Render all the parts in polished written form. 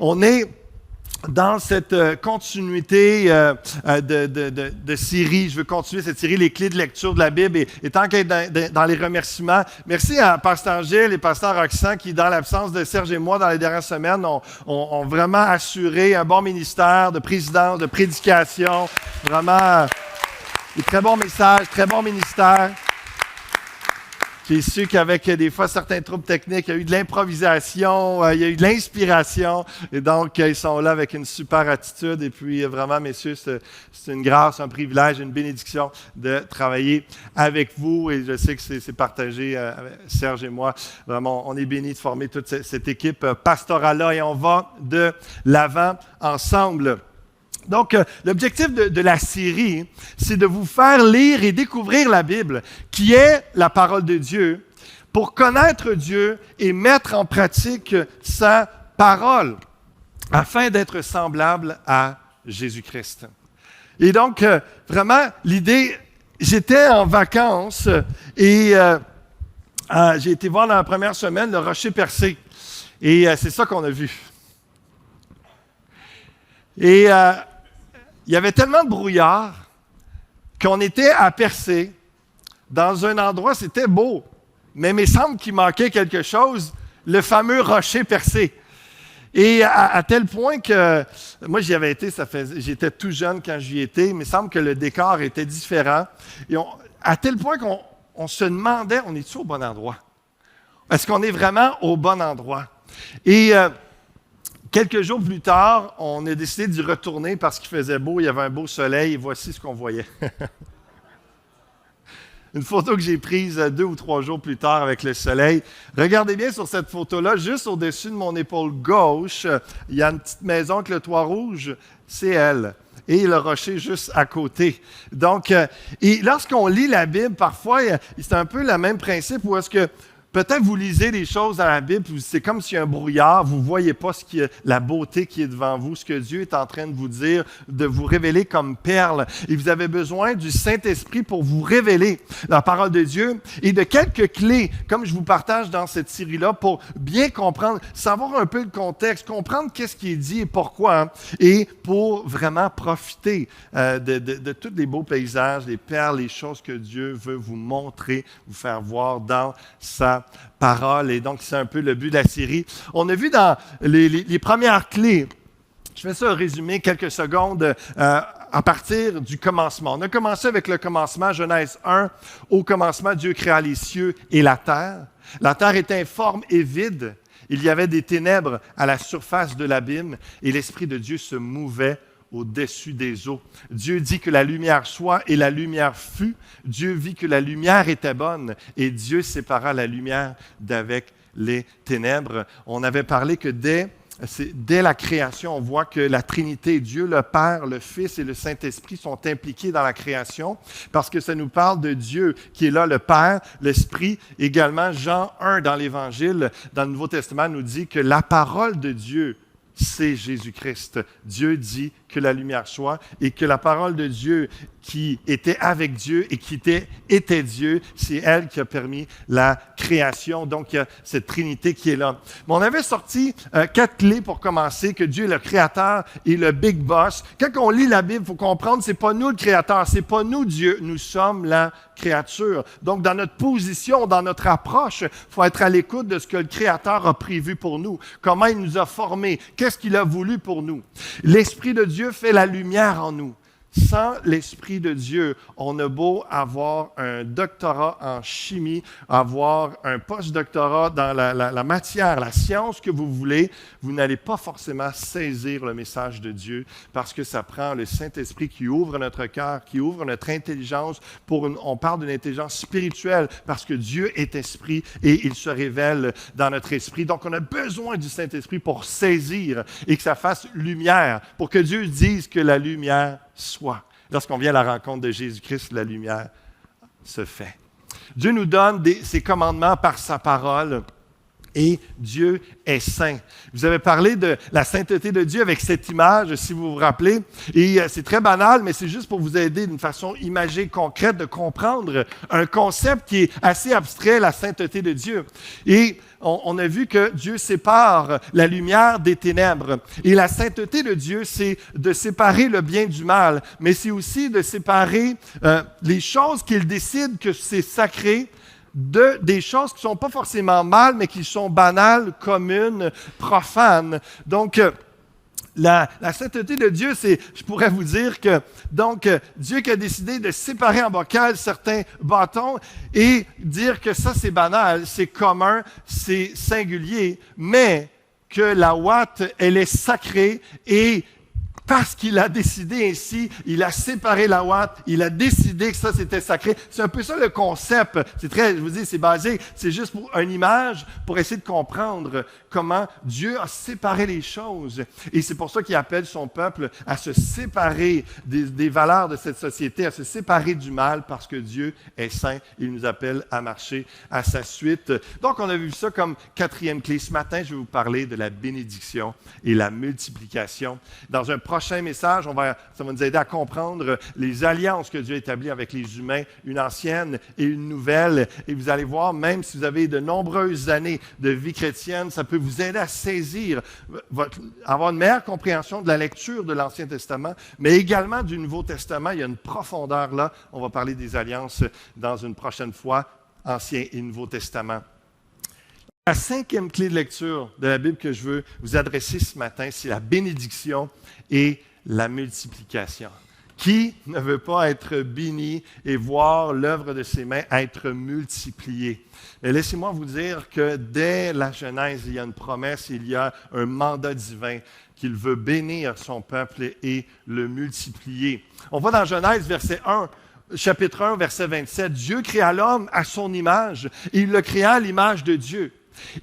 on est dans cette continuité de série. Je veux continuer cette série, les clés de lecture de la Bible. Et tant qu'être dans les remerciements, merci à Pasteur Gilles et Pasteur Roxane qui, dans l'absence de Serge et moi dans les dernières semaines, ont vraiment assuré un bon ministère de présidence, de prédication. Vraiment, des très bons messages, très bon ministère. J'ai su qu'avec des fois certains troubles techniques, il y a eu de l'improvisation, il y a eu de l'inspiration. Et donc, ils sont là avec une super attitude. Et puis, vraiment, messieurs, c'est une grâce, un privilège, une bénédiction de travailler avec vous. Et je sais que c'est partagé, Serge et moi. Vraiment, on est bénis de former toute cette équipe pastorale-là. Et on va de l'avant ensemble. Donc, l'objectif de la série, c'est de vous faire lire et découvrir la Bible, qui est la parole de Dieu, pour connaître Dieu et mettre en pratique sa parole, afin d'être semblable à Jésus-Christ. Et donc, vraiment, l'idée, j'étais en vacances et j'ai été voir dans la première semaine le rocher percé. Et c'est ça qu'on a vu. Et il y avait tellement de brouillard qu'on était à Percé, dans un endroit, c'était beau, mais il me semble qu'il manquait quelque chose, le fameux rocher percé. Et à tel point que, moi j'y avais été, j'étais tout jeune quand j'y étais, il me semble que le décor était différent. Et à tel point qu'on se demandait, on est-tu au bon endroit? Est-ce qu'on est vraiment au bon endroit? Et quelques jours plus tard, on a décidé d'y retourner parce qu'il faisait beau, il y avait un beau soleil, et voici ce qu'on voyait. Une photo que j'ai prise 2 ou 3 jours plus tard avec le soleil. Regardez bien sur cette photo-là, juste au-dessus de mon épaule gauche, il y a une petite maison avec le toit rouge, c'est elle. Et le rocher juste à côté. Donc, et lorsqu'on lit la Bible, parfois, c'est un peu le même principe où est-ce que peut-être vous lisez des choses dans la Bible, c'est comme s'il y a un brouillard, vous ne voyez pas la beauté qui est devant vous, ce que Dieu est en train de vous dire, de vous révéler comme perle. Et vous avez besoin du Saint-Esprit pour vous révéler la parole de Dieu et de quelques clés, comme je vous partage dans cette série-là, pour bien comprendre, savoir un peu le contexte, comprendre qu'est-ce qui est dit et pourquoi, hein, et pour vraiment profiter de tous les beaux paysages, les perles, les choses que Dieu veut vous montrer, vous faire voir dans sa parole. Et donc, c'est un peu le but de la série. On a vu dans les premières clés, je fais ça en résumé quelques secondes, à partir du commencement. On a commencé avec le commencement, Genèse 1. Au commencement, Dieu créa les cieux et la terre. La terre était informe et vide. Il y avait des ténèbres à la surface de l'abîme et l'Esprit de Dieu se mouvait au-dessus des eaux. Dieu dit que la lumière soit et la lumière fut. Dieu vit que la lumière était bonne et Dieu sépara la lumière d'avec les ténèbres. On avait parlé que dès la création, on voit que la Trinité, Dieu le Père, le Fils et le Saint-Esprit sont impliqués dans la création parce que ça nous parle de Dieu qui est là, le Père, l'Esprit. Également, Jean 1 dans l'Évangile, dans le Nouveau Testament, nous dit que la parole de Dieu, c'est Jésus-Christ. Dieu dit que la lumière soit et que la parole de Dieu qui était avec Dieu et qui était Dieu, c'est elle qui a permis la création. Donc, il y a cette Trinité qui est là. Mais on avait sorti 4 clés pour commencer, que Dieu est le Créateur et le Big Boss. Quand on lit la Bible, il faut comprendre, c'est pas nous le Créateur, c'est pas nous Dieu, nous sommes la créature. Donc, dans notre position, dans notre approche, il faut être à l'écoute de ce que le Créateur a prévu pour nous, comment il nous a formés, qu'est-ce qu'il a voulu pour nous. L'Esprit de Dieu fait la lumière en nous. Sans l'Esprit de Dieu, on a beau avoir un doctorat en chimie, avoir un post-doctorat dans la matière, la science que vous voulez, vous n'allez pas forcément saisir le message de Dieu parce que ça prend le Saint-Esprit qui ouvre notre cœur, qui ouvre notre intelligence. On parle d'une intelligence spirituelle parce que Dieu est esprit et il se révèle dans notre esprit. Donc, on a besoin du Saint-Esprit pour saisir et que ça fasse lumière, pour que Dieu dise que la lumière soit. Lorsqu'on vient à la rencontre de Jésus-Christ, la lumière se fait. Dieu nous donne ses commandements par sa parole Et Dieu est saint. Vous avez parlé de la sainteté de Dieu avec cette image, si vous vous rappelez. Et c'est très banal, mais c'est juste pour vous aider d'une façon imagée, concrète, de comprendre un concept qui est assez abstrait, la sainteté de Dieu. Et on a vu que Dieu sépare la lumière des ténèbres. Et la sainteté de Dieu, c'est de séparer le bien du mal, mais c'est aussi de séparer les choses qu'il décide que c'est sacré des choses qui ne sont pas forcément mal, mais qui sont banales, communes, profanes. Donc, la sainteté de Dieu, je pourrais vous dire que, donc, Dieu qui a décidé de séparer en bocal certains bâtons et dire que ça, c'est banal, c'est commun, c'est singulier, mais que la ouate, elle est sacrée et parce qu'il a décidé ainsi, il a séparé la ouate, il a décidé que ça c'était sacré. C'est un peu ça le concept. C'est très, je vous dis, c'est basé, c'est juste pour une image, pour essayer de comprendre comment Dieu a séparé les choses. Et c'est pour ça qu'il appelle son peuple à se séparer des valeurs de cette société, à se séparer du mal, parce que Dieu est saint. Il nous appelle à marcher à sa suite. Donc, on a vu ça comme quatrième clé. Ce matin, je vais vous parler de la bénédiction et la multiplication. Dans un prochain message, ça va nous aider à comprendre les alliances que Dieu a établies avec les humains, une ancienne et une nouvelle. Et vous allez voir, même si vous avez de nombreuses années de vie chrétienne, ça peut vous aider à saisir, avoir une meilleure compréhension de la lecture de l'Ancien Testament, mais également du Nouveau Testament. Il y a une profondeur là. On va parler des alliances dans une prochaine fois, Ancien et Nouveau Testament. La cinquième clé de lecture de la Bible que je veux vous adresser ce matin, c'est la bénédiction et la multiplication. Qui ne veut pas être béni et voir l'œuvre de ses mains être multipliée? Mais laissez-moi vous dire que dès la Genèse, il y a une promesse, il y a un mandat divin qu'il veut bénir son peuple et le multiplier. On va dans Genèse, chapitre 1, verset 27. Dieu créa l'homme à son image et il le créa à l'image de Dieu.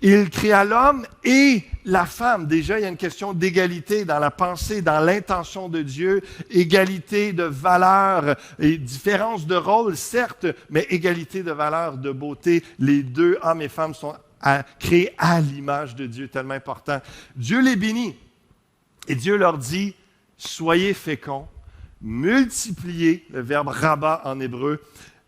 Il créa l'homme et la femme. Déjà, il y a une question d'égalité dans la pensée, dans l'intention de Dieu, égalité de valeur et différence de rôle, certes, mais égalité de valeur, de beauté. Les deux, hommes et femmes, sont créés à l'image de Dieu, tellement important. Dieu les bénit et Dieu leur dit, soyez féconds, multipliez, le verbe rabat en hébreu,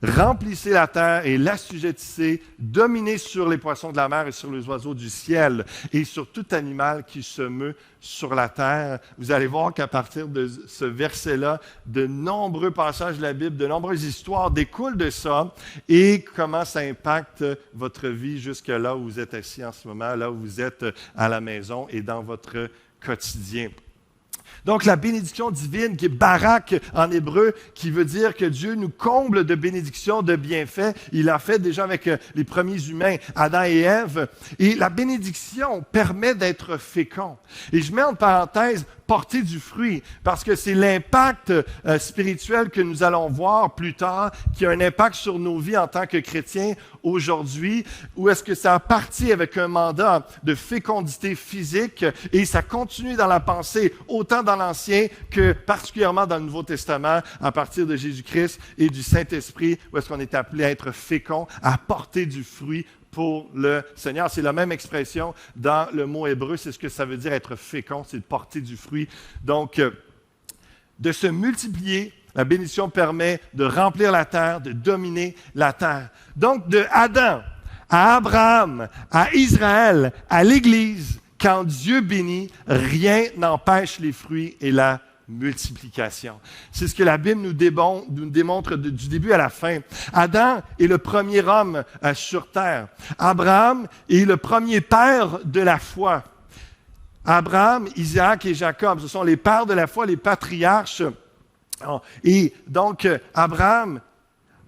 remplissez la terre et l'assujettissez, dominez sur les poissons de la mer et sur les oiseaux du ciel et sur tout animal qui se meut sur la terre. Vous allez voir qu'à partir de ce verset-là, de nombreux passages de la Bible, de nombreuses histoires découlent de ça et comment ça impacte votre vie jusque là où vous êtes assis en ce moment, là où vous êtes à la maison et dans votre quotidien. Donc, la bénédiction divine, qui est barak en hébreu, qui veut dire que Dieu nous comble de bénédictions, de bienfaits. Il l'a fait déjà avec les premiers humains, Adam et Ève. Et la bénédiction permet d'être fécond. Et je mets en parenthèse porter du fruit, parce que c'est l'impact spirituel que nous allons voir plus tard, qui a un impact sur nos vies en tant que chrétiens aujourd'hui, ou est-ce que ça a parti avec un mandat de fécondité physique et ça continue dans la pensée, autant dans l'Ancien que particulièrement dans le Nouveau Testament, à partir de Jésus-Christ et du Saint-Esprit, où est-ce qu'on est appelé à être fécond, à porter du fruit pour le Seigneur. C'est la même expression dans le mot hébreu, c'est ce que ça veut dire être fécond, c'est de porter du fruit. Donc, de se multiplier, la bénédiction permet de remplir la terre, de dominer la terre. Donc, de Adam à Abraham, à Israël, à l'Église, quand Dieu bénit, rien n'empêche les fruits et la multiplication. C'est ce que la Bible nous démontre du début à la fin. Adam est le premier homme sur terre. Abraham est le premier père de la foi. Abraham, Isaac et Jacob, ce sont les pères de la foi, les patriarches. Et donc, Abraham,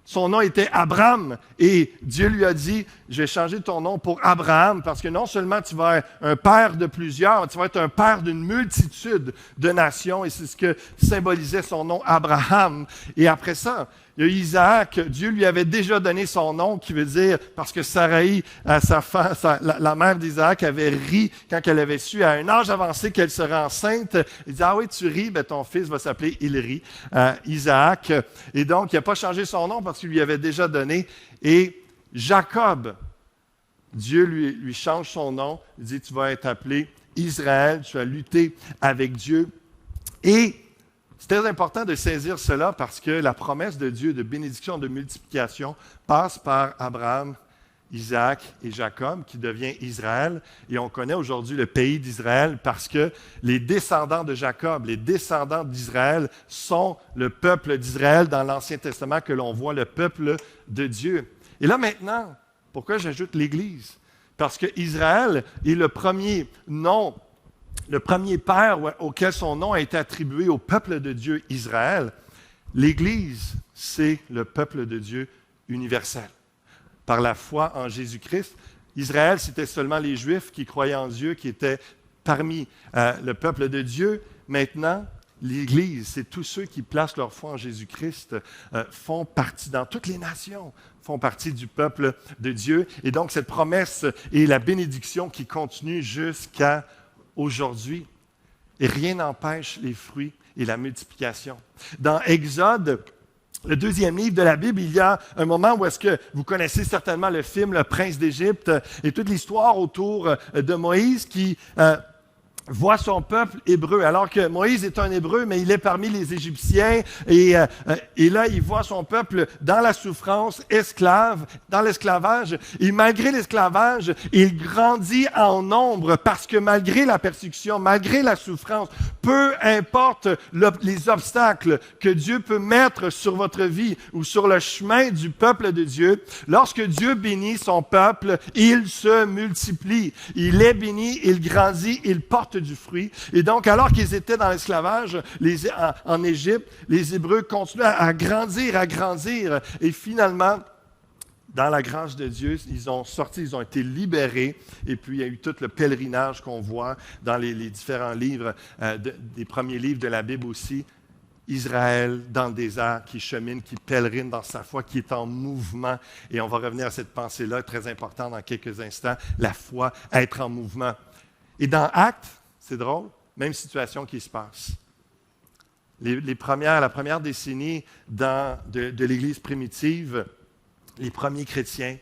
son nom était Abram et Dieu lui a dit, je vais changer ton nom pour Abraham parce que non seulement tu vas être un père de plusieurs, tu vas être un père d'une multitude de nations et c'est ce que symbolisait son nom Abraham. Et après ça, il y a Isaac, Dieu lui avait déjà donné son nom qui veut dire, parce que Saraï, sa femme, la mère d'Isaac avait ri quand elle avait su à un âge avancé qu'elle serait enceinte. Il dit, ah oui, tu ris, ben ton fils va s'appeler Ilri, Isaac. Et donc, il n'a pas changé son nom parce qu'il lui avait déjà donné. Et Jacob, Dieu lui change son nom. Il dit, tu vas être appelé Israël, tu vas lutter avec Dieu. Et c'est très important de saisir cela parce que la promesse de Dieu de bénédiction, de multiplication passe par Abraham, Isaac et Jacob, qui devient Israël. Et on connaît aujourd'hui le pays d'Israël parce que les descendants de Jacob, les descendants d'Israël sont le peuple d'Israël dans l'Ancien Testament que l'on voit, le peuple de Dieu. Et là maintenant, pourquoi j'ajoute l'Église? Parce que Israël est le premier nom, le premier père auquel son nom a été attribué au peuple de Dieu, Israël. L'Église, c'est le peuple de Dieu universel. Par la foi en Jésus-Christ, Israël, c'était seulement les Juifs qui croyaient en Dieu, qui étaient parmi le peuple de Dieu. Maintenant, l'Église, c'est tous ceux qui placent leur foi en Jésus-Christ, font partie, dans toutes les nations, font partie du peuple de Dieu. Et donc, cette promesse est la bénédiction qui continue jusqu'à aujourd'hui. Et rien n'empêche les fruits et la multiplication. Dans Exode, le 2e livre de la Bible, il y a un moment où est-ce que vous connaissez certainement le film Le Prince d'Égypte et toute l'histoire autour de Moïse qui voit son peuple hébreu, alors que Moïse est un hébreu, mais il est parmi les Égyptiens, et là, il voit son peuple dans la souffrance, esclave, dans l'esclavage, et malgré l'esclavage, il grandit en nombre, parce que malgré la persécution, malgré la souffrance, peu importe les obstacles que Dieu peut mettre sur votre vie ou sur le chemin du peuple de Dieu, lorsque Dieu bénit son peuple, il se multiplie. Il est béni, il grandit, il porte du fruit. Et donc, alors qu'ils étaient dans l'esclavage en Égypte, les Hébreux continuaient à grandir. Et finalement, dans la grâce de Dieu, ils ont sorti, ils ont été libérés. Et puis, il y a eu tout le pèlerinage qu'on voit dans les différents livres, des premiers livres de la Bible aussi. Israël dans le désert, qui chemine, qui pèlerine dans sa foi, qui est en mouvement. Et on va revenir à cette pensée-là, très importante dans quelques instants, la foi, être en mouvement. Et dans Actes, c'est drôle, même situation qui se passe. La première décennie de l'Église primitive, les premiers chrétiens,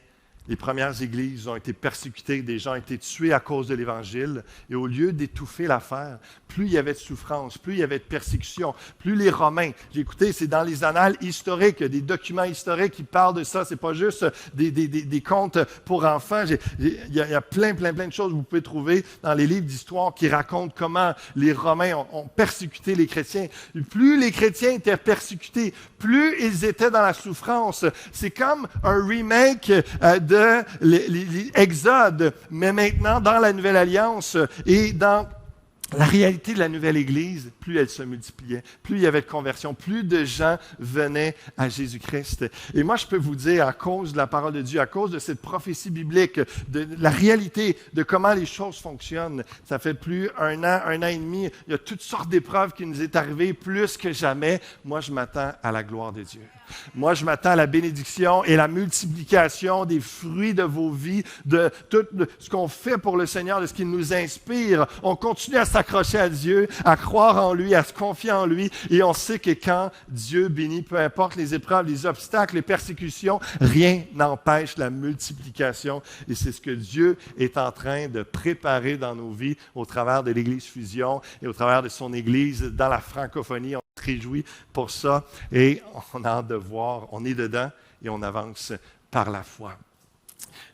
les premières églises ont été persécutées, des gens ont été tués à cause de l'Évangile. Et au lieu d'étouffer l'affaire, plus il y avait de souffrance, plus il y avait de persécution, plus les Romains, écoutez, c'est dans les annales historiques, des documents historiques qui parlent de ça, c'est pas juste des contes pour enfants. Il y a plein de choses que vous pouvez trouver dans les livres d'histoire qui racontent comment les Romains ont persécuté les chrétiens. Et plus les chrétiens étaient persécutés, plus ils étaient dans la souffrance. C'est comme un remake de l'Exode, mais maintenant dans la Nouvelle Alliance et dans la réalité de la nouvelle Église, plus elle se multipliait, plus il y avait de conversion, plus de gens venaient à Jésus-Christ. Et moi, je peux vous dire, à cause de la parole de Dieu, à cause de cette prophétie biblique, de la réalité de comment les choses fonctionnent, ça fait plus un an et demi, il y a toutes sortes d'épreuves qui nous est arrivées plus que jamais. Moi, je m'attends à la gloire de Dieu. Moi, je m'attends à la bénédiction et la multiplication des fruits de vos vies, de tout ce qu'on fait pour le Seigneur, de ce qu'il nous inspire. On continue à s'accrocher à Dieu, à croire en lui, à se confier en lui. Et on sait que quand Dieu bénit, peu importe les épreuves, les obstacles, les persécutions, rien n'empêche la multiplication. Et c'est ce que Dieu est en train de préparer dans nos vies au travers de l'Église Fusion et au travers de son Église dans la francophonie. On se réjouit pour ça et on a hâte de voir, on est dedans et on avance par la foi.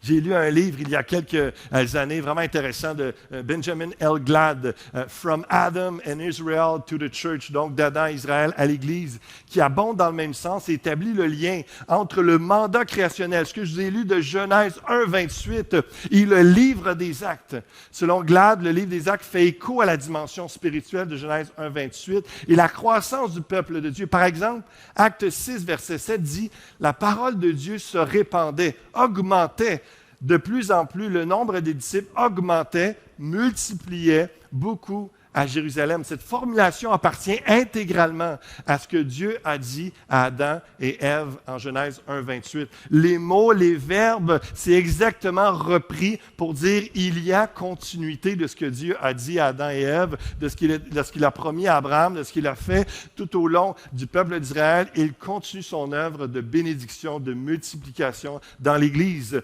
J'ai lu un livre il y a quelques années vraiment intéressant de Benjamin L. Glad, From Adam and Israel to the Church, donc d'Adam à Israël à l'Église, qui abonde dans le même sens et établit le lien entre le mandat créationnel, ce que je vous ai lu de Genèse 1, 28, et le livre des Actes. Selon Glad, le livre des Actes fait écho à la dimension spirituelle de Genèse 1, 28 et la croissance du peuple de Dieu. Par exemple, Acte 6, verset 7 dit « La parole de Dieu se répandait, augmentait, de plus en plus, le nombre des disciples augmentait, multipliait beaucoup à Jérusalem. » Cette formulation appartient intégralement à ce que Dieu a dit à Adam et Ève en Genèse 1, 28. Les mots, les verbes, c'est exactement repris pour dire il y a continuité de ce que Dieu a dit à Adam et Ève, de ce qu'il a promis à Abraham, de ce qu'il a fait tout au long du peuple d'Israël. Il continue son œuvre de bénédiction, de multiplication dans l'Église.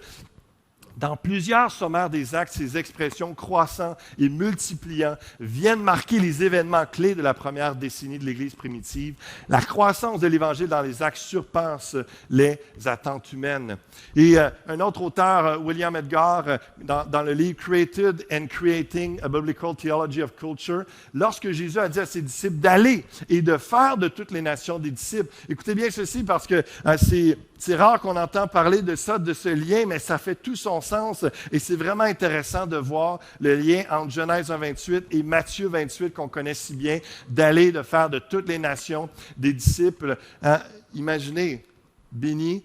Dans plusieurs sommaires des Actes, ces expressions croissant et multipliant viennent marquer les événements clés de la première décennie de l'Église primitive. La croissance de l'Évangile dans les Actes surpasse les attentes humaines. Et un autre auteur, William Edgar, dans le livre Created and Creating a Biblical Theology of Culture, lorsque Jésus a dit à ses disciples d'aller et de faire de toutes les nations des disciples, écoutez bien ceci parce que c'est rare qu'on entend parler de ça, de ce lien, mais ça fait tout son sens. Et c'est vraiment intéressant de voir le lien entre Genèse 1:28 et Matthieu 28 qu'on connaît si bien, d'aller, de faire de toutes les nations des disciples. Imaginez, béni,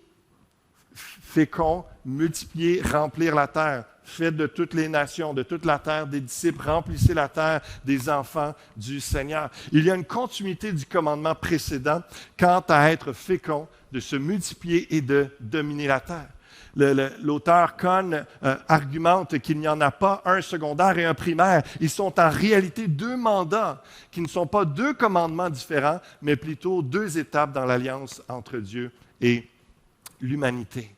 fécond, multiplier, remplir la terre. Faites de toutes les nations, de toute la terre des disciples, remplissez la terre des enfants du Seigneur. Il y a une continuité du commandement précédent quant à être fécond, de se multiplier et de dominer la terre. L'auteur Kohn argumente qu'il n'y en a pas un secondaire et un primaire. Ils sont en réalité deux mandats qui ne sont pas deux commandements différents, mais plutôt deux étapes dans l'alliance entre Dieu et l'humanité.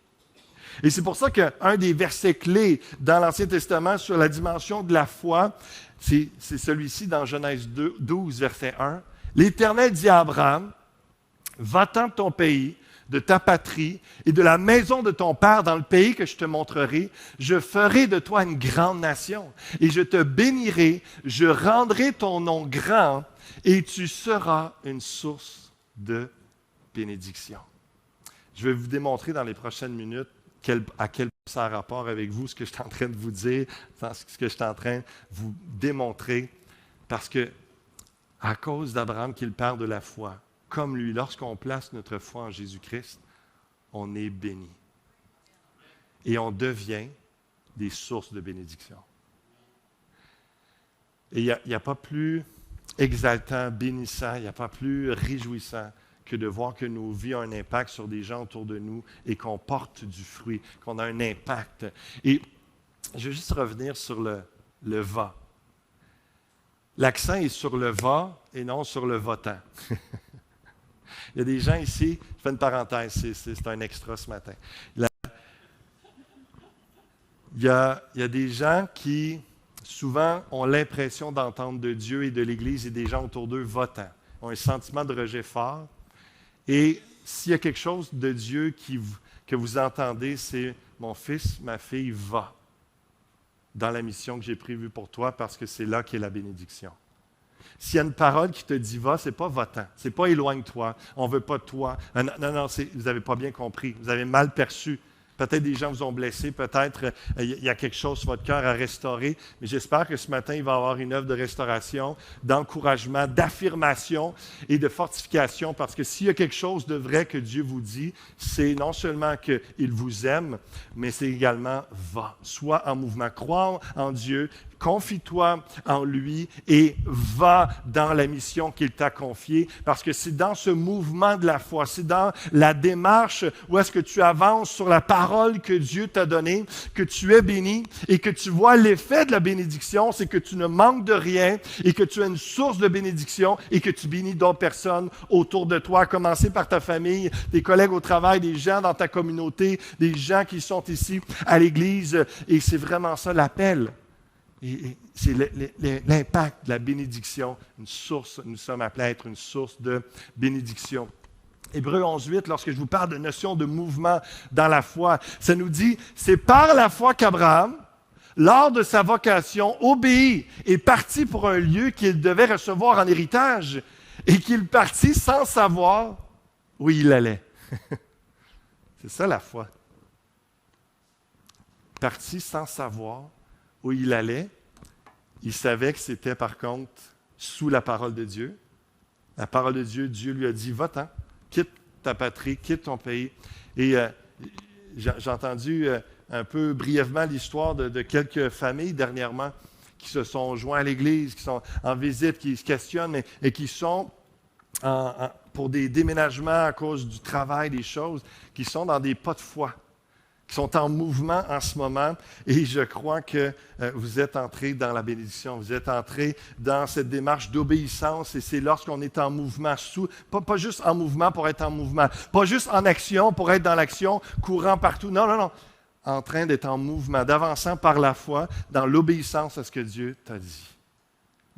Et c'est pour ça qu'un des versets clés dans l'Ancien Testament sur la dimension de la foi, c'est celui-ci dans Genèse 12, verset 1. L'Éternel dit à Abraham, « Va-t'en de ton pays, de ta patrie et de la maison de ton père dans le pays que je te montrerai. Je ferai de toi une grande nation et je te bénirai, je rendrai ton nom grand et tu seras une source de bénédiction. » Je vais vous démontrer dans les prochaines minutes à quel point ça a rapport avec vous, ce que je suis en train de vous dire, ce que je suis en train de vous démontrer, parce que à cause d'Abraham qui est le père de la foi, comme lui, lorsqu'on place notre foi en Jésus-Christ, on est béni. Et on devient des sources de bénédiction. Et il n'y a pas plus exaltant, bénissant, il n'y a pas plus réjouissant que de voir que nos vies ont un impact sur des gens autour de nous et qu'on porte du fruit, qu'on a un impact. Et je vais juste revenir sur le va. L'accent est sur le va et non sur le votant. Il y a des gens ici, je fais une parenthèse, c'est un extra ce matin. Il y a des gens qui, souvent, ont l'impression d'entendre de Dieu et de l'Église et des gens autour d'eux votant, ont un sentiment de rejet fort. Et s'il y a quelque chose de Dieu que vous entendez, c'est « Mon fils, ma fille, va dans la mission que j'ai prévue pour toi parce que c'est là qu'est la bénédiction. » S'il y a une parole qui te dit « va », ce n'est pas « va-t'en », ce n'est pas « éloigne-toi », on ne veut pas de toi. Non, vous n'avez pas bien compris, vous avez mal perçu. Peut-être des gens vous ont blessé, peut-être il y a quelque chose sur votre cœur à restaurer, mais j'espère que ce matin, il va y avoir une œuvre de restauration, d'encouragement, d'affirmation et de fortification, parce que s'il y a quelque chose de vrai que Dieu vous dit, c'est non seulement qu'il vous aime, mais c'est également « va ». Sois en mouvement, crois en Dieu, confie-toi en lui et va dans la mission qu'il t'a confiée, parce que c'est dans ce mouvement de la foi, c'est dans la démarche où est-ce que tu avances sur la parole que Dieu t'a donnée, que tu es béni et que tu vois l'effet de la bénédiction, c'est que tu ne manques de rien et que tu es une source de bénédiction et que tu bénis d'autres personnes autour de toi, à commencer par ta famille, tes collègues au travail, des gens dans ta communauté, des gens qui sont ici à l'Église, et c'est vraiment ça l'appel. Et c'est l'impact de la bénédiction, une source, nous sommes appelés à être une source de bénédiction. Hébreux 11:8, lorsque je vous parle de notion de mouvement dans la foi, ça nous dit, c'est par la foi qu'Abraham, lors de sa vocation, obéit et partit pour un lieu qu'il devait recevoir en héritage et qu'il partit sans savoir où il allait. C'est ça la foi. Parti sans savoir où il allait, il savait que c'était par contre sous la parole de Dieu. La parole de Dieu, Dieu lui a dit, va-t'en, quitte ta patrie, quitte ton pays. Et j'ai entendu un peu brièvement l'histoire de quelques familles dernièrement qui se sont joints à l'Église, qui sont en visite, qui se questionnent et qui sont pour des déménagements à cause du travail, des choses, qui sont dans des pas de foi, qui sont en mouvement en ce moment, et je crois que vous êtes entrés dans la bénédiction, vous êtes entrés dans cette démarche d'obéissance, et c'est lorsqu'on est en mouvement, pas juste en mouvement pour être en mouvement, pas juste en action pour être dans l'action, courant partout, non, en train d'être en mouvement, d'avançant par la foi dans l'obéissance à ce que Dieu t'a dit.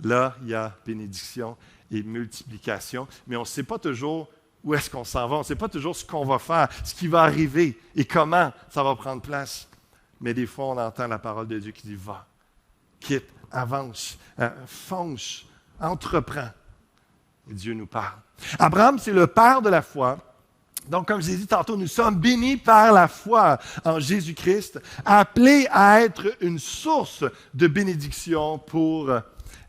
Là, il y a bénédiction et multiplication, mais on ne sait pas toujours où est-ce qu'on s'en va, on ne sait pas toujours ce qu'on va faire, ce qui va arriver et comment ça va prendre place. Mais des fois, on entend la parole de Dieu qui dit « Va, quitte, avance, fonce, entreprends ». Et Dieu nous parle. Abraham, c'est le père de la foi. Donc, comme je l'ai dit tantôt, nous sommes bénis par la foi en Jésus-Christ, appelés à être une source de bénédiction pour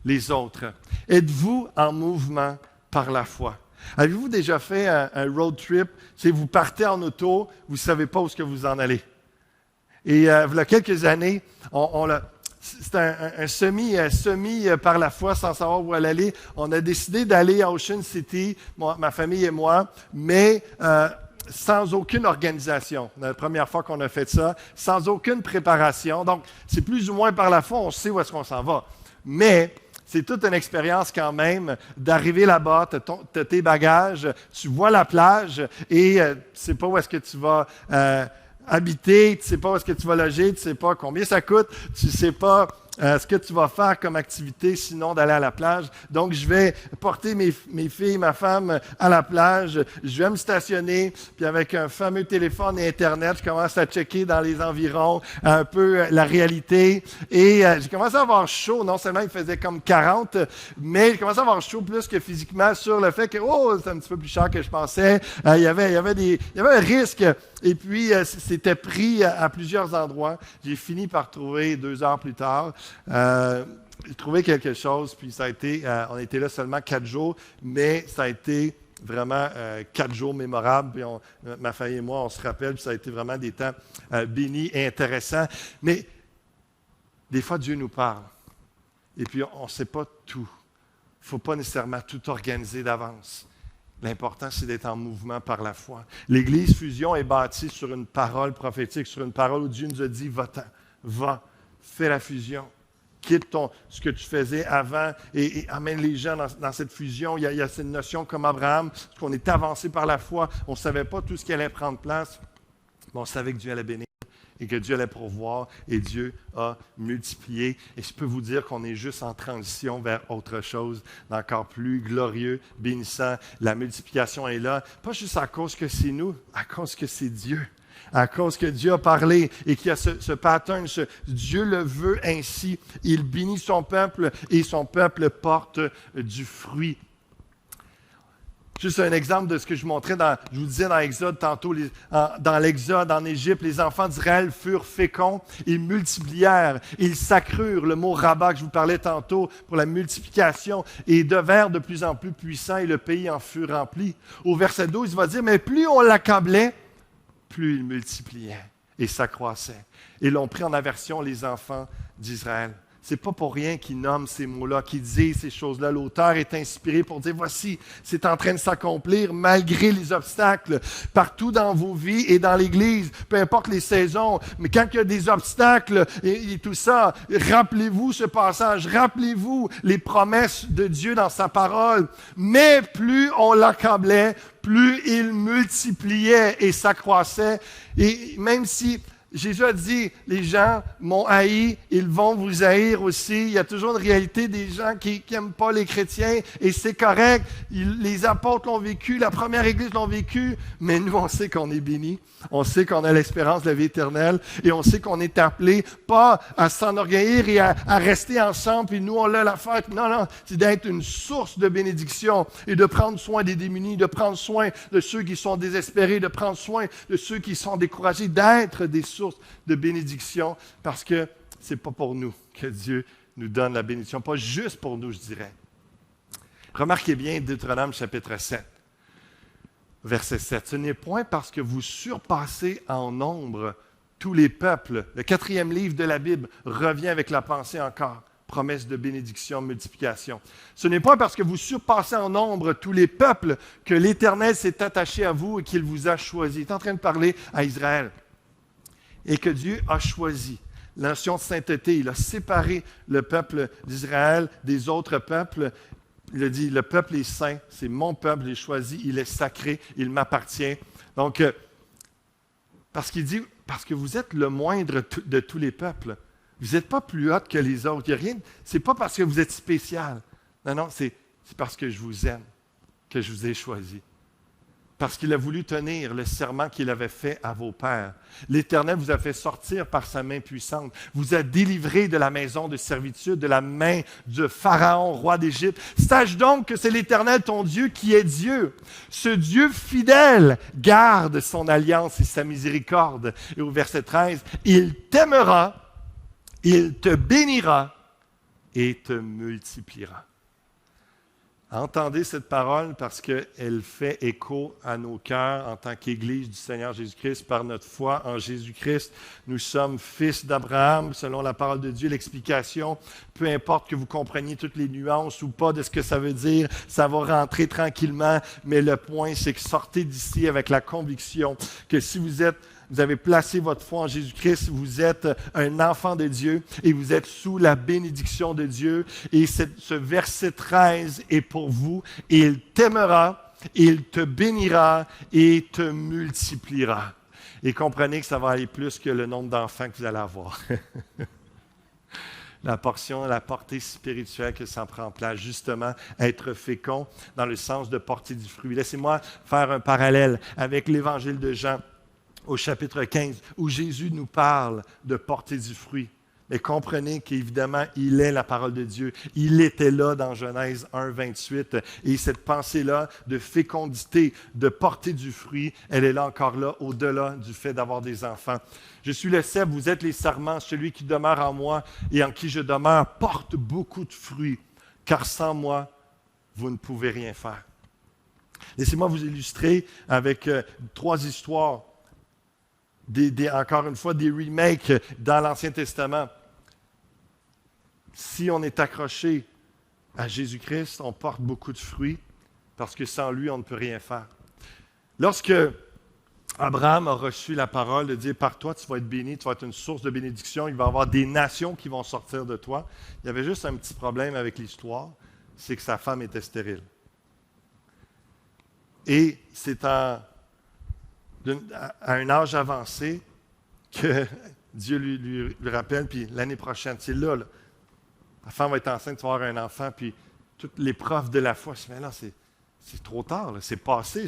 les autres. Êtes-vous en mouvement par la foi? Avez-vous déjà fait un road trip? C'est vous partez en auto, vous ne savez pas où est-ce que vous en allez. Et il y a quelques années, c'était un semi par la foi sans savoir où aller. On a décidé d'aller à Ocean City, ma famille et moi, mais sans aucune organisation. C'est la première fois qu'on a fait ça, sans aucune préparation. Donc, c'est plus ou moins par la foi, on sait où est-ce qu'on s'en va. Mais c'est toute une expérience quand même d'arriver là-bas, tu as tes bagages, tu vois la plage et tu ne sais pas où est-ce que tu vas habiter, tu ne sais pas où est-ce que tu vas loger, tu ne sais pas combien ça coûte, tu ne sais pas ce que tu vas faire comme activité sinon d'aller à la plage. Donc, je vais porter mes filles, ma femme à la plage, je vais me stationner, puis avec un fameux téléphone et Internet, je commence à checker dans les environs un peu la réalité. Et j'ai commencé à avoir chaud, non seulement il faisait comme 40, mais j'ai commencé à avoir chaud plus que physiquement sur le fait que, c'est un petit peu plus cher que je pensais. Il y avait un risque. Et puis, c'était pris à plusieurs endroits. J'ai fini par trouver 2 heures plus tard. J'ai trouvé quelque chose, puis ça a été, on était là seulement 4 jours, mais ça a été vraiment 4 jours mémorables. Puis ma famille et moi, on se rappelle, puis ça a été vraiment des temps bénis et intéressants. Mais des fois, Dieu nous parle. Et puis, on ne sait pas tout. Il ne faut pas nécessairement tout organiser d'avance. L'important, c'est d'être en mouvement par la foi. L'Église Fusion est bâtie sur une parole prophétique, sur une parole où Dieu nous a dit, va-t'en, va, fais la fusion. Quitte ce que tu faisais avant et amène les gens dans cette fusion. Il y a cette notion comme Abraham, parce qu'on est avancé par la foi. On ne savait pas tout ce qui allait prendre place, mais on savait que Dieu allait bénir et que Dieu allait pourvoir et Dieu a multiplié. Et je peux vous dire qu'on est juste en transition vers autre chose d'encore plus glorieux, bénissant. La multiplication est là, pas juste à cause que c'est nous, à cause que c'est Dieu. À cause que Dieu a parlé et qu'il y a ce pattern, Dieu le veut ainsi. Il bénit son peuple et son peuple porte du fruit. Juste un exemple de ce que je montrais, je vous disais dans l'Exode tantôt, dans l'Exode, en Égypte, les enfants d'Israël furent féconds, ils multiplièrent, ils s'accrurent, le mot rabat que je vous parlais tantôt pour la multiplication, et devinrent de plus en plus puissants et le pays en fut rempli. Au verset 12, il va dire, mais plus on l'accablait, plus il multipliait et s'accroissait. Et l'ont pris en aversion les enfants d'Israël. C'est pas pour rien qu'il nomme ces mots-là, qu'il dit ces choses-là. L'auteur est inspiré pour dire, voici, c'est en train de s'accomplir malgré les obstacles, partout dans vos vies et dans l'Église, peu importe les saisons. Mais quand il y a des obstacles et tout ça, rappelez-vous ce passage, rappelez-vous les promesses de Dieu dans sa parole. Mais plus on l'accablait, plus il multipliait et s'accroissait. Et même si Jésus a dit, les gens m'ont haï, ils vont vous haïr aussi. Il y a toujours une réalité des gens qui n'aiment pas les chrétiens et c'est correct. Les apôtres l'ont vécu, la première Église l'ont vécu, mais nous, on sait qu'on est bénis. On sait qu'on a l'espérance de la vie éternelle et on sait qu'on est appelé pas à s'enorgueillir et à rester ensemble puis nous, on a la fête. Non, c'est d'être une source de bénédiction et de prendre soin des démunis, de prendre soin de ceux qui sont désespérés, de prendre soin de ceux qui sont découragés, d'être des sources de bénédiction parce que c'est pas pour nous que Dieu nous donne la bénédiction, pas juste pour nous, je dirais. Remarquez bien Deutéronome chapitre 7, verset 7. Ce n'est point parce que vous surpassez en nombre tous les peuples. Le 4e livre de la Bible revient avec la pensée encore. Promesse de bénédiction, multiplication. Ce n'est pas parce que vous surpassez en nombre tous les peuples que l'Éternel s'est attaché à vous et qu'il vous a choisi. Il est en train de parler à Israël. Et que Dieu a choisi. La notion de sainteté, il a séparé le peuple d'Israël des autres peuples. Il a dit, le peuple est saint, c'est mon peuple, il est choisi, il est sacré, il m'appartient. Donc, parce qu'il dit, parce que vous êtes le moindre de tous les peuples. Vous n'êtes pas plus haut que les autres. Ce n'est pas parce que vous êtes spécial. Non, c'est parce que je vous aime que je vous ai choisi. Parce qu'il a voulu tenir le serment qu'il avait fait à vos pères. L'Éternel vous a fait sortir par sa main puissante, vous a délivré de la maison de servitude, de la main de Pharaon, roi d'Égypte. Sache donc que c'est l'Éternel ton Dieu qui est Dieu. Ce Dieu fidèle garde son alliance et sa miséricorde. Et au verset 13, il t'aimera, il te bénira et te multipliera. Entendez cette parole parce qu'elle fait écho à nos cœurs en tant qu'Église du Seigneur Jésus-Christ. Par notre foi en Jésus-Christ, nous sommes fils d'Abraham, selon la parole de Dieu. L'explication, peu importe que vous compreniez toutes les nuances ou pas de ce que ça veut dire, ça va rentrer tranquillement. Mais le point, c'est que sortez d'ici avec la conviction que si vous avez placé votre foi en Jésus-Christ, vous êtes un enfant de Dieu et vous êtes sous la bénédiction de Dieu. Et ce verset 13 est pour vous. Il t'aimera, il te bénira et te multipliera. Et comprenez que ça va aller plus que le nombre d'enfants que vous allez avoir. La portée spirituelle que ça prend place, justement, être fécond dans le sens de porter du fruit. Laissez-moi faire un parallèle avec l'Évangile de Jean, au chapitre 15, où Jésus nous parle de porter du fruit. Mais comprenez qu'évidemment, il est la parole de Dieu. Il était là dans Genèse 1, 28. Et cette pensée-là de fécondité, de porter du fruit, elle est là encore là, au-delà du fait d'avoir des enfants. Je suis le cep, vous êtes les sarments. Celui qui demeure en moi et en qui je demeure porte beaucoup de fruits, car sans moi, vous ne pouvez rien faire. Laissez-moi vous illustrer avec 3 histoires. Encore une fois, des remakes dans l'Ancien Testament. Si on est accroché à Jésus-Christ, on porte beaucoup de fruits parce que sans lui, on ne peut rien faire. Lorsque Abraham a reçu la parole de dire « Par toi, tu vas être béni, tu vas être une source de bénédiction, il va y avoir des nations qui vont sortir de toi », il y avait juste un petit problème avec l'histoire, c'est que sa femme était stérile. Et c'est à un âge avancé que Dieu lui rappelle, puis l'année prochaine, c'est là, la femme va être enceinte, tu vas avoir un enfant, puis toutes les profs de la foi, je dis, mais là, c'est trop tard, là, c'est passé,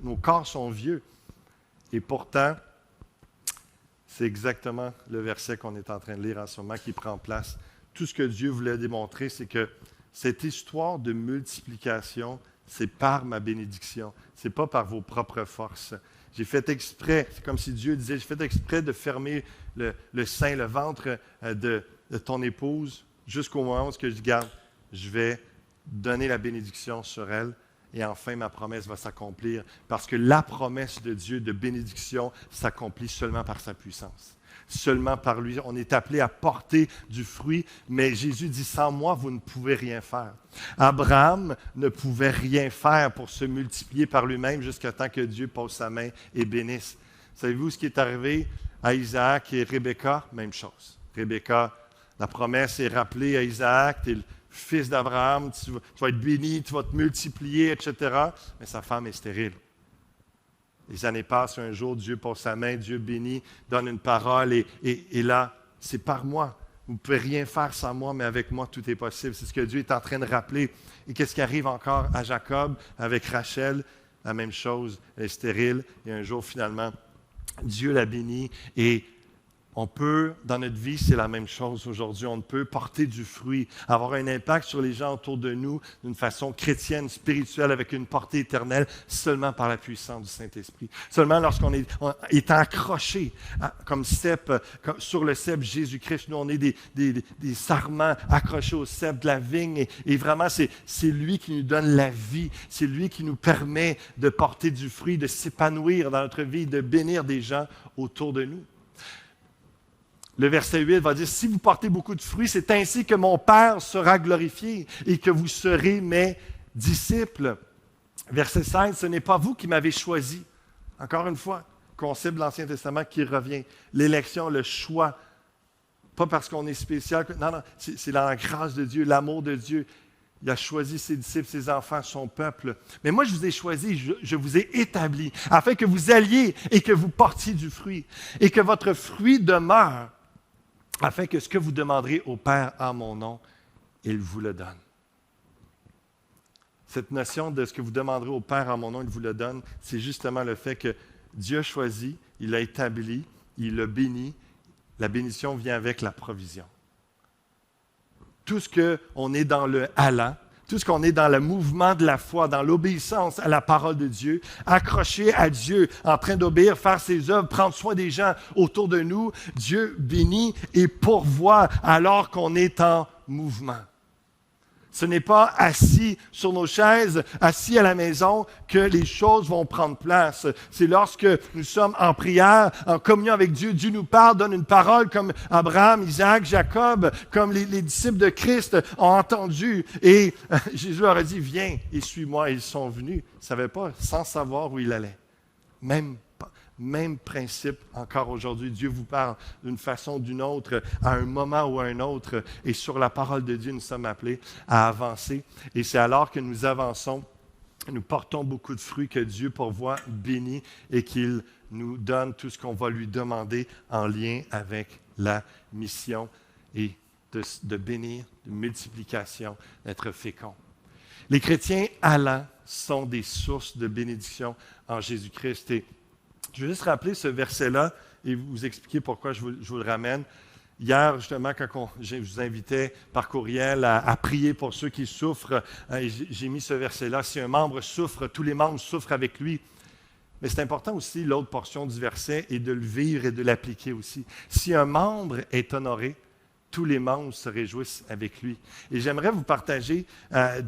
nos corps sont vieux. Et pourtant, c'est exactement le verset qu'on est en train de lire en ce moment qui prend place. Tout ce que Dieu voulait démontrer, c'est que cette histoire de multiplication, c'est par ma bénédiction, c'est pas par vos propres forces. J'ai fait exprès, c'est comme si Dieu disait, j'ai fait exprès de fermer le sein, le ventre de ton épouse jusqu'au moment où je dis, garde, je vais donner la bénédiction sur elle et enfin ma promesse va s'accomplir parce que la promesse de Dieu de bénédiction s'accomplit seulement par sa puissance. Seulement par lui. On est appelé à porter du fruit, mais Jésus dit, sans moi, vous ne pouvez rien faire. Abraham ne pouvait rien faire pour se multiplier par lui-même jusqu'à temps que Dieu pose sa main et bénisse. Savez-vous ce qui est arrivé à Isaac et Rebecca? Même chose. Rebecca, la promesse est rappelée à Isaac, tu es le fils d'Abraham, tu vas être béni, tu vas te multiplier, etc. Mais sa femme est stérile. Les années passent, un jour, Dieu pose sa main, Dieu bénit, donne une parole, et là, c'est par moi. Vous ne pouvez rien faire sans moi, mais avec moi, tout est possible. C'est ce que Dieu est en train de rappeler. Et qu'est-ce qui arrive encore à Jacob avec Rachel? La même chose, elle est stérile, et un jour, finalement, Dieu la bénit, et on peut, dans notre vie, c'est la même chose aujourd'hui. On peut porter du fruit, avoir un impact sur les gens autour de nous d'une façon chrétienne, spirituelle, avec une portée éternelle, seulement par la puissance du Saint-Esprit. Seulement lorsqu'on est accroché comme cep, sur le cep Jésus-Christ. Nous, on est des sarments accrochés au cep de la vigne. Et vraiment, c'est lui qui nous donne la vie. C'est lui qui nous permet de porter du fruit, de s'épanouir dans notre vie, de bénir des gens autour de nous. Le verset 8 va dire, si vous portez beaucoup de fruits, c'est ainsi que mon Père sera glorifié et que vous serez mes disciples. Verset 16, ce n'est pas vous qui m'avez choisi. Encore une fois, concept de l'Ancien Testament qui revient. L'élection, le choix, pas parce qu'on est spécial. Non, c'est dans la grâce de Dieu, l'amour de Dieu. Il a choisi ses disciples, ses enfants, son peuple. Mais moi, je vous ai choisi, je vous ai établi, afin que vous alliez et que vous portiez du fruit, et que votre fruit demeure, afin que ce que vous demanderez au Père en mon nom, il vous le donne. Cette notion de ce que vous demanderez au Père en mon nom, il vous le donne, c'est justement le fait que Dieu a choisi, il l'a établi, il l'a béni. La bénédiction vient avec la provision. Tout ce qu'on est dans le allant, tout ce qu'on est dans le mouvement de la foi, dans l'obéissance à la parole de Dieu, accroché à Dieu, en train d'obéir, faire ses œuvres, prendre soin des gens autour de nous, Dieu bénit et pourvoit alors qu'on est en mouvement. Ce n'est pas assis sur nos chaises, assis à la maison, que les choses vont prendre place. C'est lorsque nous sommes en prière, en communion avec Dieu, Dieu nous parle, donne une parole comme Abraham, Isaac, Jacob, comme les disciples de Christ ont entendu. Et Jésus leur a dit, viens et suis-moi. Ils sont venus. Ils ne savaient pas, sans savoir où il allait. Même principe encore aujourd'hui. Dieu vous parle d'une façon ou d'une autre, à un moment ou à un autre. Et sur la parole de Dieu, nous sommes appelés à avancer. Et c'est alors que nous avançons, nous portons beaucoup de fruits que Dieu pourvoit, bénit et qu'il nous donne tout ce qu'on va lui demander en lien avec la mission et de bénir, de multiplication, d'être fécond. Les chrétiens allants sont des sources de bénédiction en Jésus-Christ. Et je vais juste rappeler ce verset-là et vous expliquer pourquoi je vous le ramène. Hier, justement, quand je vous invitais par courriel à prier pour ceux qui souffrent, j'ai mis ce verset-là. Si un membre souffre, tous les membres souffrent avec lui. Mais c'est important aussi, l'autre portion du verset, et de le vivre et de l'appliquer aussi. Si un membre est honoré, tous les membres se réjouissent avec lui. Et j'aimerais vous partager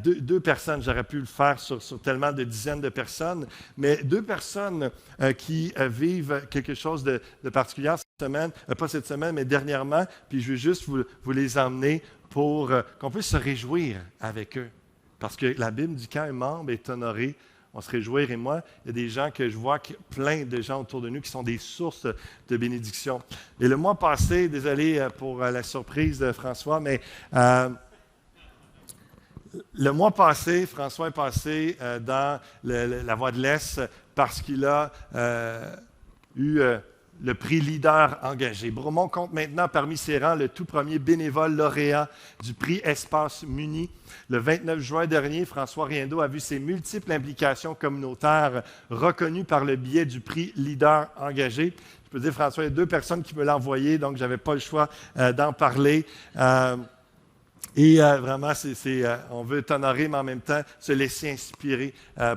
deux personnes, j'aurais pu le faire sur tellement de dizaines de personnes, mais deux personnes qui vivent quelque chose de particulier cette semaine, pas cette semaine, mais dernièrement, puis je veux juste vous les emmener pour qu'on puisse se réjouir avec eux. Parce que la Bible dit quand un membre est honoré, on se réjouit. Et moi, il y a des gens que je vois, plein de gens autour de nous qui sont des sources de bénédiction. Et le mois passé, désolé pour la surprise, François, mais le mois passé, François est passé dans la Voie de l'Est parce qu'il a eu le prix Leader engagé. Bromont compte maintenant parmi ses rangs le tout premier bénévole lauréat du prix Espace Muni. Le 29 juin dernier, François Riendo a vu ses multiples implications communautaires reconnues par le biais du prix Leader engagé. Je peux dire, François, il y a deux personnes qui me l'ont envoyé, donc je n'avais pas le choix d'en parler. Et vraiment, on veut t'honorer, mais en même temps, se laisser inspirer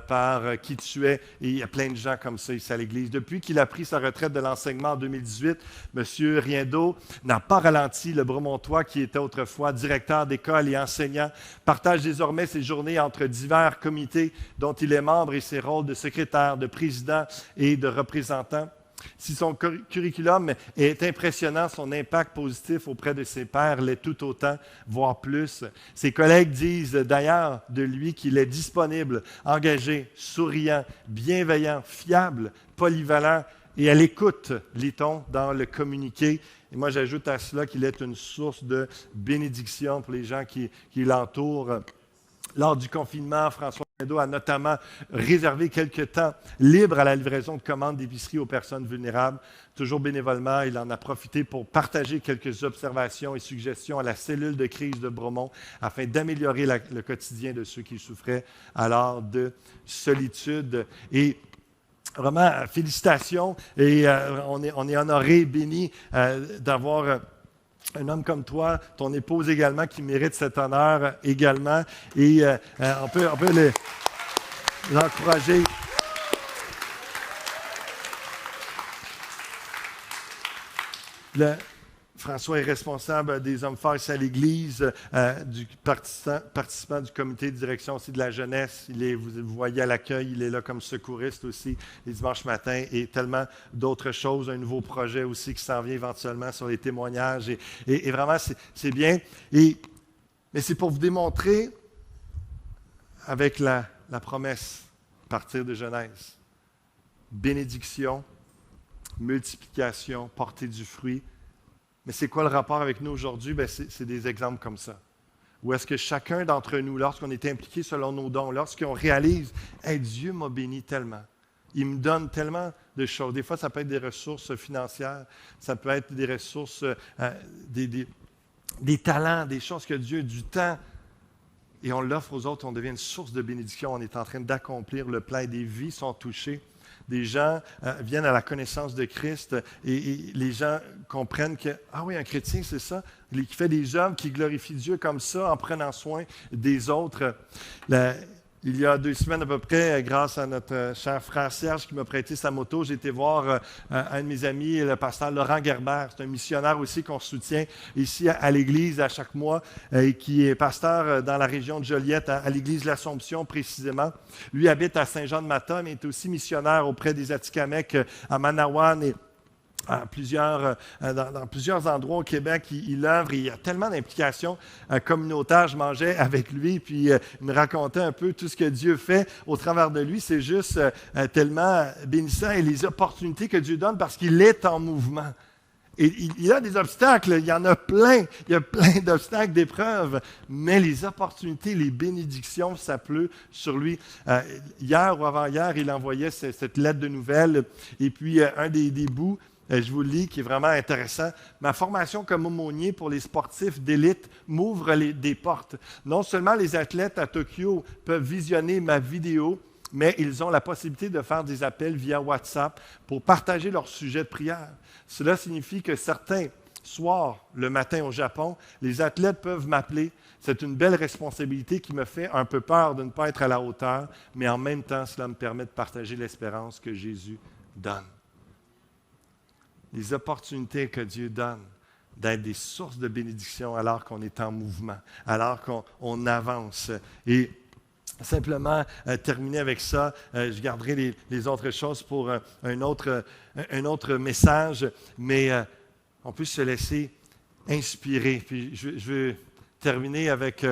par qui tu es. Et il y a plein de gens comme ça ici à l'Église. Depuis qu'il a pris sa retraite de l'enseignement en 2018, M. Riendo n'a pas ralenti. Le Bromontois, qui était autrefois directeur d'école et enseignant, partage désormais ses journées entre divers comités dont il est membre et ses rôles de secrétaire, de président et de représentant. Si son curriculum est impressionnant, son impact positif auprès de ses pairs l'est tout autant, voire plus. Ses collègues disent d'ailleurs de lui qu'il est disponible, engagé, souriant, bienveillant, fiable, polyvalent et à l'écoute, lit-on dans le communiqué. Et moi, j'ajoute à cela qu'il est une source de bénédiction pour les gens qui l'entourent. Lors du confinement, François Riendo a notamment réservé quelques temps libres à la livraison de commandes d'épicerie aux personnes vulnérables. Toujours bénévolement, il en a profité pour partager quelques observations et suggestions à la cellule de crise de Bromont afin d'améliorer le quotidien de ceux qui souffraient alors de solitude. Et vraiment, félicitations et on est honoré, béni d'avoir un homme comme toi, ton épouse également, qui mérite cet honneur également. Et on peut les encourager. François est responsable des hommes forts ici à l'Église, du participant du comité de direction aussi de la jeunesse. Vous le voyez à l'accueil, il est là comme secouriste aussi les dimanches matins et tellement d'autres choses. Un nouveau projet aussi qui s'en vient éventuellement sur les témoignages. Et vraiment, c'est bien. Mais c'est pour vous démontrer avec la promesse à partir de Genèse. Bénédiction, multiplication, porter du fruit. Mais c'est quoi le rapport avec nous aujourd'hui? C'est des exemples comme ça. Où est-ce que chacun d'entre nous, lorsqu'on est impliqué selon nos dons, lorsqu'on réalise, hey, Dieu m'a béni tellement. Il me donne tellement de choses. Des fois, ça peut être des ressources financières, ça peut être des ressources, des talents, des choses que Dieu, du temps, et on l'offre aux autres, on devient une source de bénédiction. On est en train d'accomplir le plein. Des vies sont touchées. Des gens viennent à la connaissance de Christ et les gens comprennent que, ah oui, un chrétien, c'est ça, qui fait des œuvres, qui glorifie Dieu comme ça en prenant soin des autres. Il y a 2 semaines à peu près, grâce à notre cher frère Serge qui m'a prêté sa moto, j'ai été voir un de mes amis, le pasteur Laurent Gerber. C'est un missionnaire aussi qu'on soutient ici à l'Église à chaque mois et qui est pasteur dans la région de Joliette, à l'Église de l'Assomption précisément. Lui habite à Saint-Jean-de-Matha, mais est aussi missionnaire auprès des Atikamekw à Manawan et dans plusieurs endroits au Québec, il œuvre et il y a tellement d'implications communautaires. Je mangeais avec lui, puis il me racontait un peu tout ce que Dieu fait au travers de lui. C'est juste tellement bénissant et les opportunités que Dieu donne parce qu'il est en mouvement. Et il y a des obstacles, il y en a plein. Il y a plein d'obstacles, d'épreuves, mais les opportunités, les bénédictions, ça pleut sur lui. Hier ou avant-hier, il envoyait cette lettre de nouvelles et puis un des bouts, je vous le lis, qui est vraiment intéressant. Ma formation comme aumônier pour les sportifs d'élite m'ouvre des portes. Non seulement les athlètes à Tokyo peuvent visionner ma vidéo, mais ils ont la possibilité de faire des appels via WhatsApp pour partager leur sujet de prière. Cela signifie que certains soirs, le matin au Japon, les athlètes peuvent m'appeler. C'est une belle responsabilité qui me fait un peu peur de ne pas être à la hauteur, mais en même temps, cela me permet de partager l'espérance que Jésus donne. Les opportunités que Dieu donne d'être des sources de bénédiction alors qu'on est en mouvement, alors qu'on avance. Et simplement terminer avec ça, je garderai les autres choses pour un autre message, mais on peut se laisser inspirer. Puis je veux terminer avec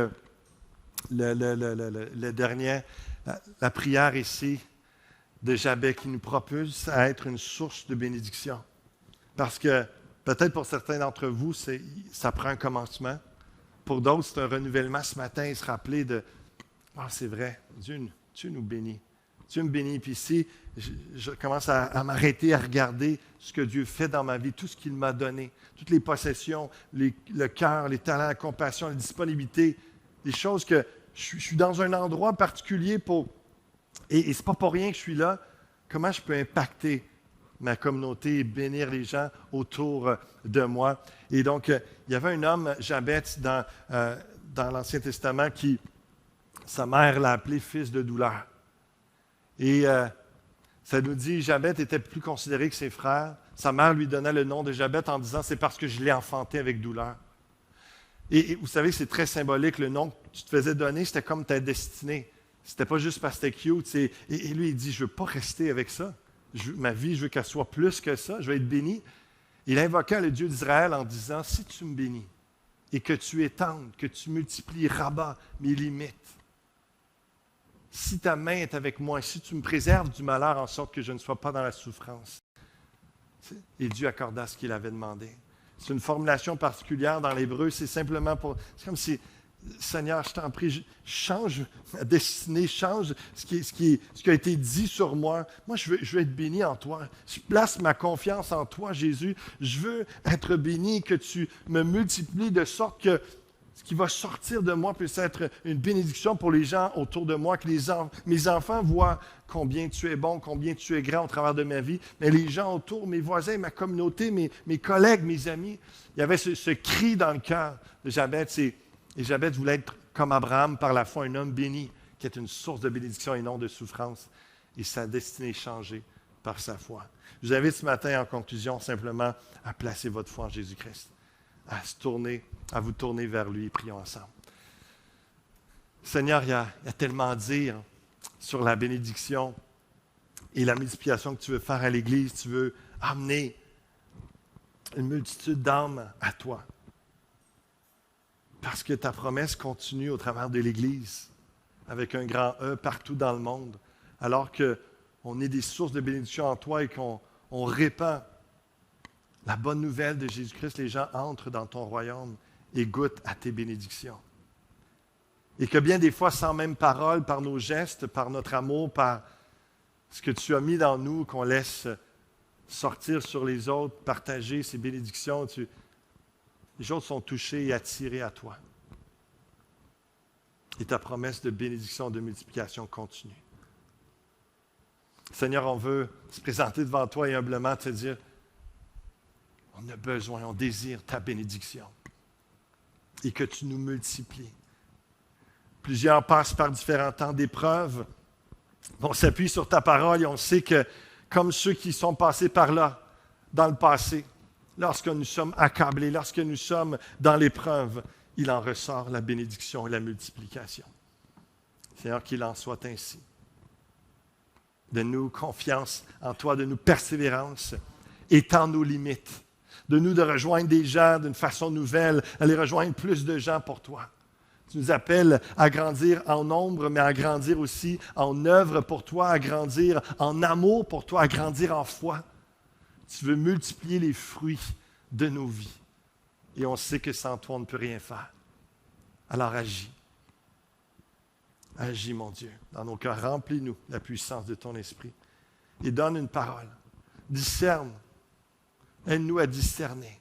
le dernier, la prière ici de Jabez qui nous propulse à être une source de bénédiction. Parce que peut-être pour certains d'entre vous, ça prend un commencement. Pour d'autres, c'est un renouvellement ce matin et se rappeler de « Ah, c'est vrai, Dieu nous bénit. Dieu me bénit. » Puis ici, je commence à m'arrêter, à regarder ce que Dieu fait dans ma vie, tout ce qu'il m'a donné, toutes les possessions, le cœur, les talents, la compassion, la disponibilité, des choses que je suis dans un endroit particulier pour... Et ce n'est pas pour rien que je suis là. Comment je peux impacter ma communauté et bénir les gens autour de moi. Et donc, il y avait un homme, Jabez, dans l'Ancien Testament, qui, sa mère l'a appelé fils de douleur. Et ça nous dit, Jabez était plus considéré que ses frères. Sa mère lui donnait le nom de Jabez en disant, c'est parce que je l'ai enfanté avec douleur. Et vous savez, c'est très symbolique, le nom que tu te faisais donner, c'était comme ta destinée. C'était pas juste parce que c'était cute. Et lui, il dit, je ne veux pas rester avec ça. Ma vie, je veux qu'elle soit plus que ça, je veux être béni. Il invoqua le Dieu d'Israël en disant, si tu me bénis et que tu étendes, que tu multiplies, rabats mes limites, si ta main est avec moi, si tu me préserves du malheur en sorte que je ne sois pas dans la souffrance. Et Dieu accorda ce qu'il avait demandé. C'est une formulation particulière dans l'hébreu, c'est simplement pour... C'est comme si... Seigneur, je t'en prie, change ma destinée, change ce qui a été dit sur moi. Moi, je veux être béni en toi. Je place ma confiance en toi, Jésus. Je veux être béni, que tu me multiplies de sorte que ce qui va sortir de moi puisse être une bénédiction pour les gens autour de moi, que mes enfants voient combien tu es bon, combien tu es grand au travers de ma vie. Mais les gens autour, mes voisins, ma communauté, mes collègues, mes amis, il y avait ce cri dans le cœur de Jabez. Et Jabez voulait être comme Abraham, par la foi, un homme béni, qui est une source de bénédiction et non de souffrance. Et sa destinée est changée par sa foi. Je vous invite ce matin, en conclusion, simplement à placer votre foi en Jésus-Christ, à vous tourner vers lui et prions ensemble. Seigneur, il y a tellement à dire sur la bénédiction et la multiplication que tu veux faire à l'Église. Tu veux amener une multitude d'âmes à toi. Parce que ta promesse continue au travers de l'Église, avec un grand E partout dans le monde, alors qu'on est des sources de bénédiction en toi et qu'on répand la bonne nouvelle de Jésus-Christ. Les gens entrent dans ton royaume et goûtent à tes bénédictions. Et que bien des fois, sans même parole, par nos gestes, par notre amour, par ce que tu as mis dans nous, qu'on laisse sortir sur les autres, partager ces bénédictions, les autres sont touchés et attirés à toi. Et ta promesse de bénédiction, de multiplication continue. Seigneur, on veut se présenter devant toi et humblement te dire, on a besoin, on désire ta bénédiction et que tu nous multiplies. Plusieurs passent par différents temps d'épreuve. On s'appuie sur ta parole et on sait que, comme ceux qui sont passés par là, dans le passé, lorsque nous sommes accablés, lorsque nous sommes dans l'épreuve, il en ressort la bénédiction et la multiplication. Seigneur, qu'il en soit ainsi. Donne-nous confiance en toi, de nous persévérance, étends nos limites, de nous de rejoindre des gens d'une façon nouvelle, aller rejoindre plus de gens pour toi. Tu nous appelles à grandir en nombre, mais à grandir aussi en œuvre pour toi, à grandir en amour pour toi, à grandir en foi. Tu veux multiplier les fruits de nos vies. Et on sait que sans toi, on ne peut rien faire. Alors agis. Agis, mon Dieu, dans nos cœurs. Remplis-nous la puissance de ton esprit. Et donne une parole. Discerne. Aide-nous à discerner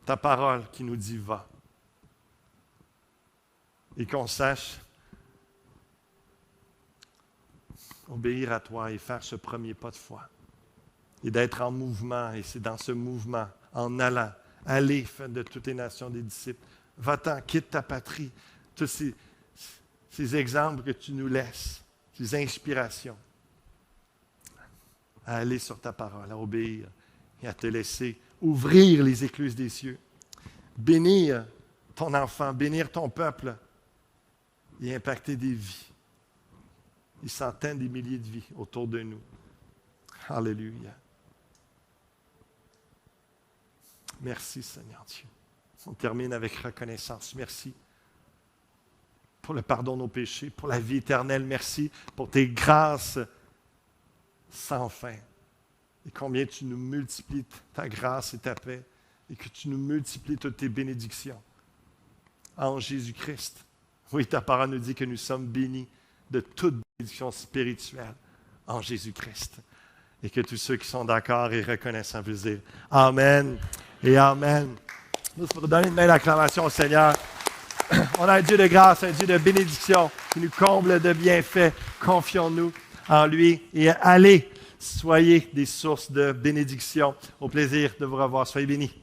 ta parole qui nous dit va. Et qu'on sache obéir à toi et faire ce premier pas de foi. Et d'être en mouvement. Et c'est dans ce mouvement, en allant, aller, fais de toutes les nations des disciples. Va-t'en, quitte ta patrie. Tous ces exemples que tu nous laisses, ces inspirations. À aller sur ta parole, à obéir et à te laisser ouvrir les écluses des cieux. Bénir ton enfant, bénir ton peuple et impacter des vies. Des centaines, des milliers de vies autour de nous. Alléluia. Merci, Seigneur Dieu. On termine avec reconnaissance. Merci pour le pardon de nos péchés, pour la vie éternelle. Merci pour tes grâces sans fin. Et combien tu nous multiplies ta grâce et ta paix, et que tu nous multiplies toutes tes bénédictions. En Jésus-Christ. Oui, ta parole nous dit que nous sommes bénis de toute bénédiction spirituelle en Jésus-Christ. Et que tous ceux qui sont d'accord et reconnaissants veulent dire Amen et Amen. Nous, pour donner une main d'acclamation au Seigneur. On a un Dieu de grâce, un Dieu de bénédiction qui nous comble de bienfaits. Confions-nous en lui et allez, soyez des sources de bénédiction. Au plaisir de vous revoir. Soyez bénis.